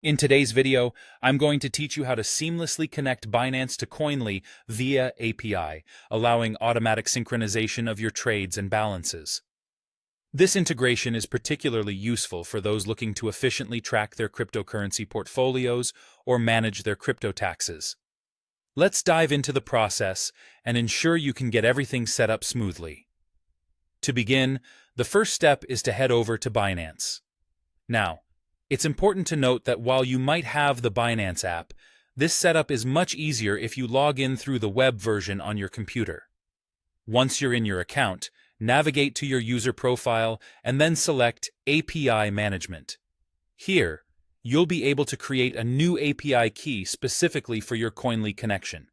In today's video, I'm going to teach you how to seamlessly connect Binance to Koinly via API, allowing automatic synchronization of your trades and balances. This integration is particularly useful for those looking to efficiently track their cryptocurrency portfolios or manage their crypto taxes. Let's dive into the process and ensure you can get everything set up smoothly. To begin, the first step is to head over to Binance. Now, it's important to note that while you might have the Binance app, this setup is much easier if you log in through the web version on your computer. Once you're in your account, navigate to your user profile and then select API Management. Here, you'll be able to create a new API key specifically for your Koinly connection.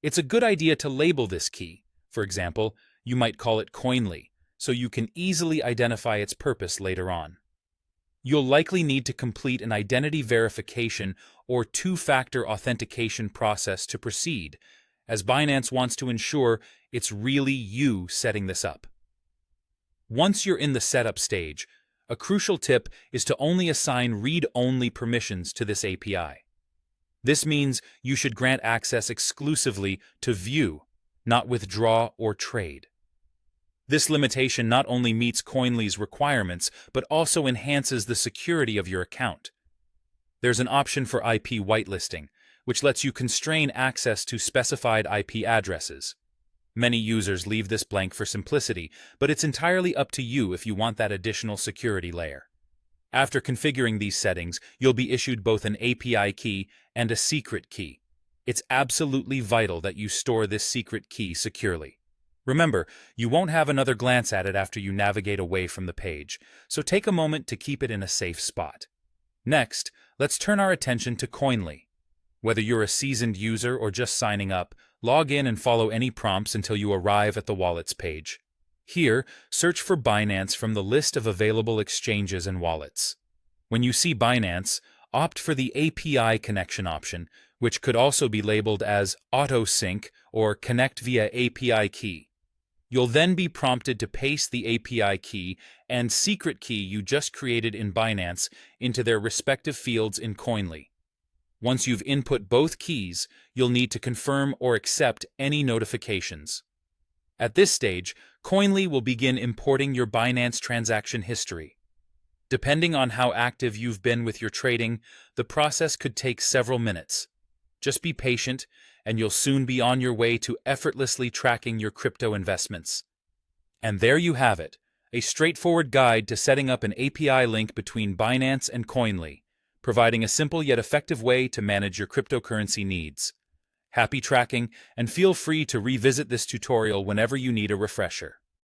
It's a good idea to label this key. For example, you might call it Koinly, so you can easily identify its purpose later on. You'll likely need to complete an identity verification or two-factor authentication process to proceed, as Binance wants to ensure it's really you setting this up. Once you're in the setup stage, a crucial tip is to only assign read-only permissions to this API. This means you should grant access exclusively to view, not withdraw or trade. This limitation not only meets Koinly's requirements, but also enhances the security of your account. There's an option for IP whitelisting, which lets you constrain access to specified IP addresses. Many users leave this blank for simplicity, but it's entirely up to you if you want that additional security layer. After configuring these settings, you'll be issued both an API key and a secret key. It's absolutely vital that you store this secret key securely. Remember, you won't have another glance at it after you navigate away from the page, so take a moment to keep it in a safe spot. Next, let's turn our attention to Koinly. Whether you're a seasoned user or just signing up, log in and follow any prompts until you arrive at the wallets page. Here, search for Binance from the list of available exchanges and wallets. When you see Binance, opt for the API connection option, which could also be labeled as Auto Sync or Connect via API Key. You'll then be prompted to paste the API key and secret key you just created in Binance into their respective fields in Koinly. Once you've input both keys, you'll need to confirm or accept any notifications. At this stage, Koinly will begin importing your Binance transaction history. Depending on how active you've been with your trading, the process could take several minutes. Just be patient, and you'll soon be on your way to effortlessly tracking your crypto investments. And there you have it, a straightforward guide to setting up an API link between Binance and Koinly, providing a simple yet effective way to manage your cryptocurrency needs. Happy tracking, and feel free to revisit this tutorial whenever you need a refresher.